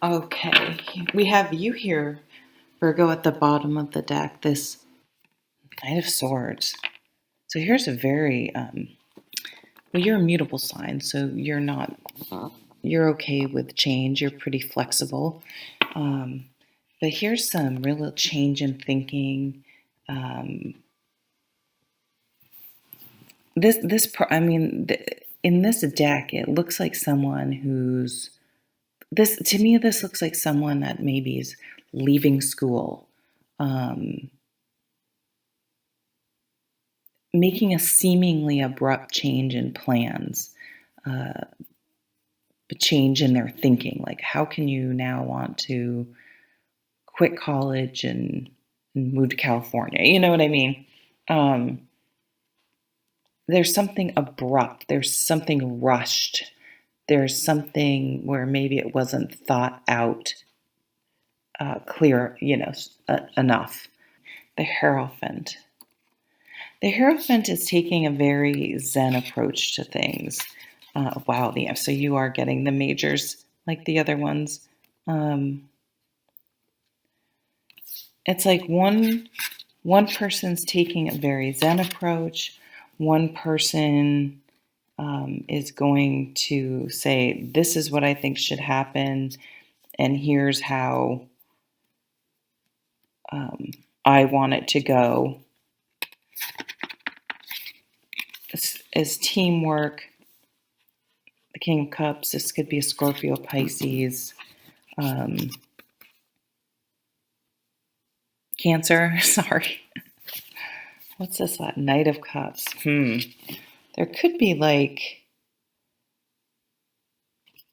Okay, we have you here, Virgo, at the bottom of the deck, this Knight of Swords. So here's a very, well, you're a mutable sign, so you're okay with change, you're pretty flexible. But here's some real change in thinking. Um, in this deck, it looks like someone who's, to me, this looks like someone that maybe is leaving school. Um, Making a seemingly abrupt change in plans, uh, a change in their thinking. Like, how can you now want to quit college and move to California? You know what I mean? Um, there's something abrupt, there's something rushed, there's something where maybe it wasn't thought out clear, enough. The Hierophant. The Hierophant is taking a very Zen approach to things. Wow, so you are getting the majors like the other ones. Um, it's like one person's taking a very Zen approach. One person is going to say, "This is what I think should happen, and here's how um, I want it to go." As teamwork, the King of Cups. This could be a Scorpio, Pisces, um, Cancer. Sorry. What's this? Knight of Cups. There could be like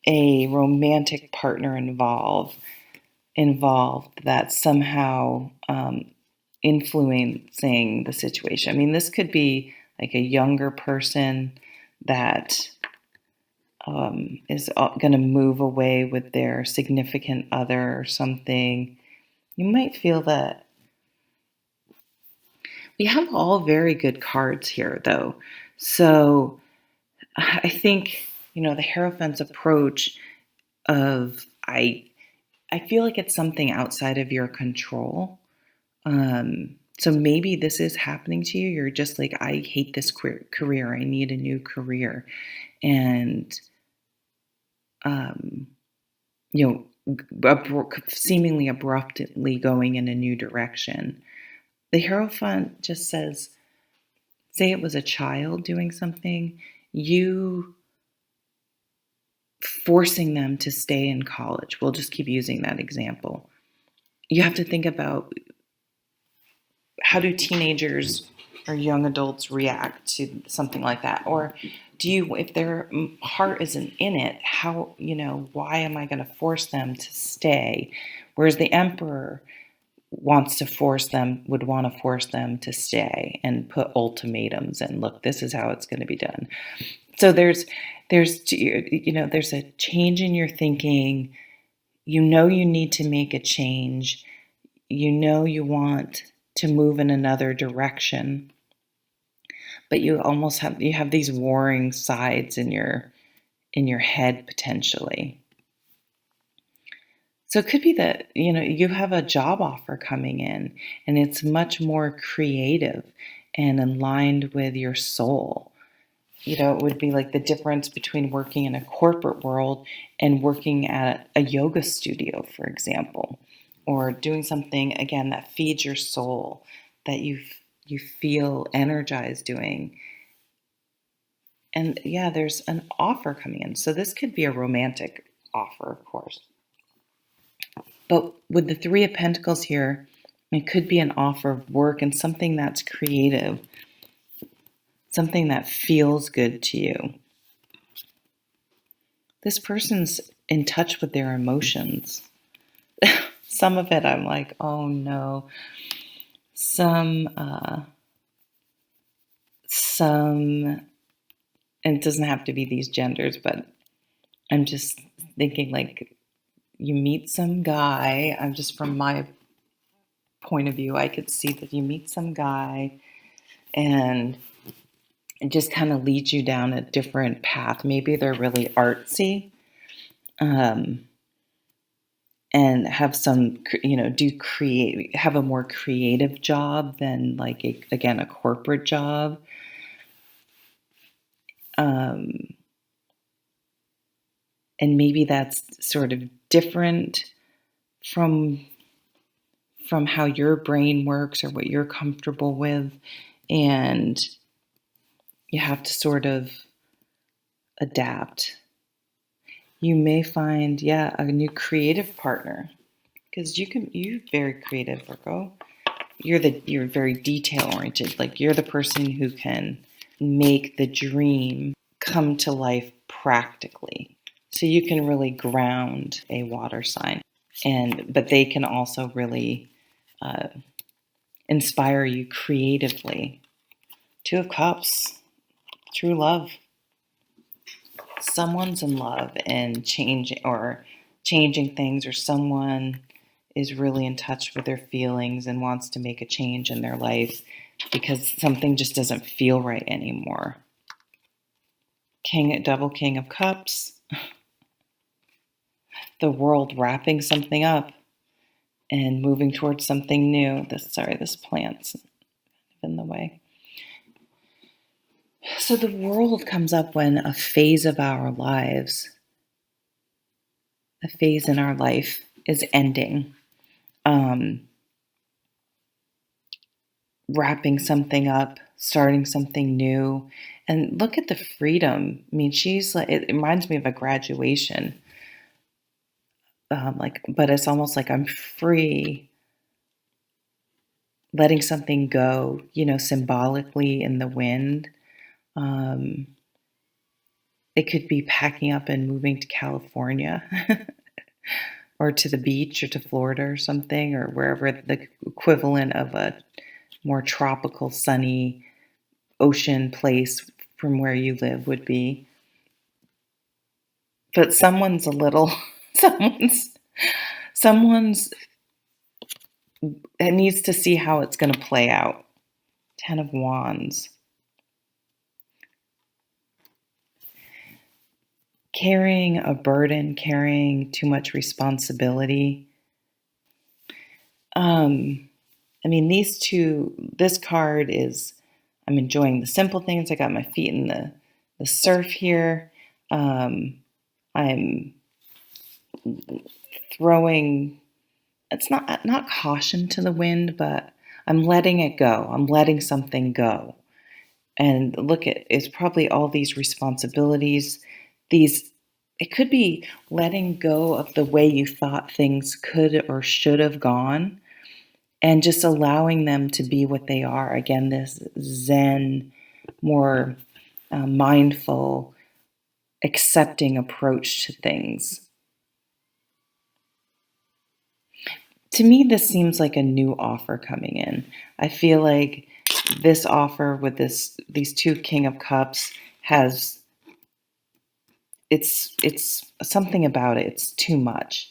a romantic partner involved that's somehow influencing the situation. I mean, this could be like a younger person that is going to move away with their significant other or something. You might feel that we have all very good cards here, though. So I think, the Hierophant's approach of I feel like it's something outside of your control. So maybe this is happening to you. You're just like, I hate this career. I need a new career. And, um, seemingly abruptly going in a new direction. The Hierophant just says, say it was a child doing something, you forcing them to stay in college. We'll just keep using that example. You have to think about, how do teenagers or young adults react to something like that? Or if their heart isn't in it, why am I going to force them to stay? Whereas the emperor would want to force them to stay and put ultimatums and, look, this is how it's going to be done. So there's a change in your thinking. You need to make a change. You want to move in another direction, but you have these warring sides in your head potentially. So it could be that, you have a job offer coming in and it's much more creative and aligned with your soul. It would be like the difference between working in a corporate world and working at a yoga studio, for example, or doing something, again, that feeds your soul, that you feel energized doing. And yeah, there's an offer coming in. So this could be a romantic offer, of course. But with the Three of Pentacles here, it could be an offer of work and something that's creative, something that feels good to you. This person's in touch with their emotions. Some of it I'm like, oh no. Some, and it doesn't have to be these genders, but I'm just thinking like, you meet some guy. I'm just, from my point of view, I could see that you meet some guy and it just kind of leads you down a different path. Maybe they're really artsy. and have some, have a more creative job than like again a corporate job. Um, and maybe that's sort of different from how your brain works or what you're comfortable with, and you have to sort of adapt. You may find, yeah, a new creative partner, because you're very creative, Virgo. You're very detail oriented. Like you're the person who can make the dream come to life practically. So you can really ground a water sign, but they can also really uh, inspire you creatively. Two of Cups, true love. Someone's in love and changing things, or someone is really in touch with their feelings and wants to make a change in their life because something just doesn't feel right anymore. Double King of Cups, the world wrapping something up and moving towards something new. This plant's in the way. So the world comes up when a phase in our life is ending. Wrapping something up, starting something new. And look at the freedom. I mean, she's like, it reminds me of a graduation. But it's almost like I'm free, letting something go, symbolically in the wind. It could be packing up and moving to California or to the beach or to Florida or something, or wherever the equivalent of a more tropical, sunny ocean place from where you live would be. But someone's someone's it needs to see how it's going to play out. 10 of Wands. Carrying a burden, carrying too much responsibility. I mean, this card is, I'm enjoying the simple things. I got my feet in the surf here. I'm throwing, it's not caution to the wind, but I'm letting it go. I'm letting something go. And it's probably all these responsibilities, it could be letting go of the way you thought things could or should have gone, and just allowing them to be what they are. Again, this Zen, more mindful, accepting approach to things. To me, this seems like a new offer coming in. I feel like this offer with these two King of Cups has, it's something about it. It's too much.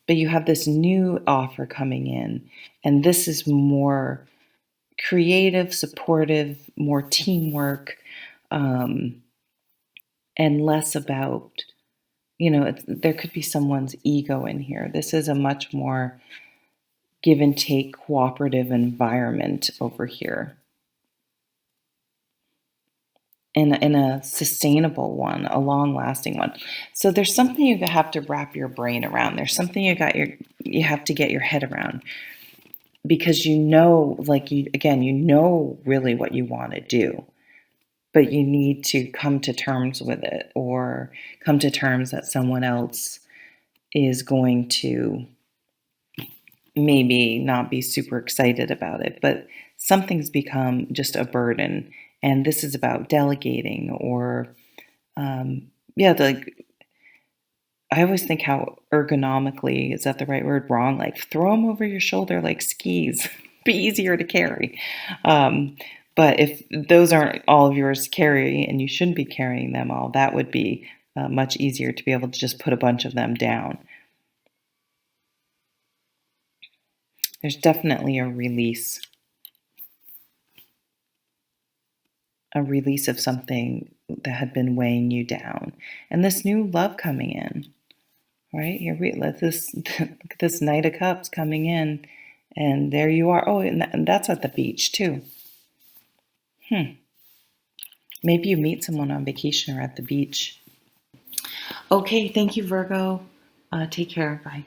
But you have this new offer coming in, and this is more creative, supportive, more teamwork, and less about, there could be someone's ego in here. This is a much more give and take cooperative environment over here. In a sustainable one, a long-lasting one. So there's something you have to wrap your brain around. There's something you have to get your head around, because you know really what you want to do, but you need to come to terms with it, or come to terms that someone else is going to maybe not be super excited about it, but something's become just a burden. And this is about delegating, or, I always think how ergonomically, is that the right word? Wrong. Like throw them over your shoulder like skis, be easier to carry. But if those aren't all of yours to carry, and you shouldn't be carrying them all, that would be much easier to be able to just put a bunch of them down. There's definitely a release of something that had been weighing you down, and this new love coming in. Right here, look at at this Knight of Cups coming in, and there you are. Oh, and that's at the beach too. Maybe you meet someone on vacation or at the beach. Okay, thank you, Virgo. Take care. Bye.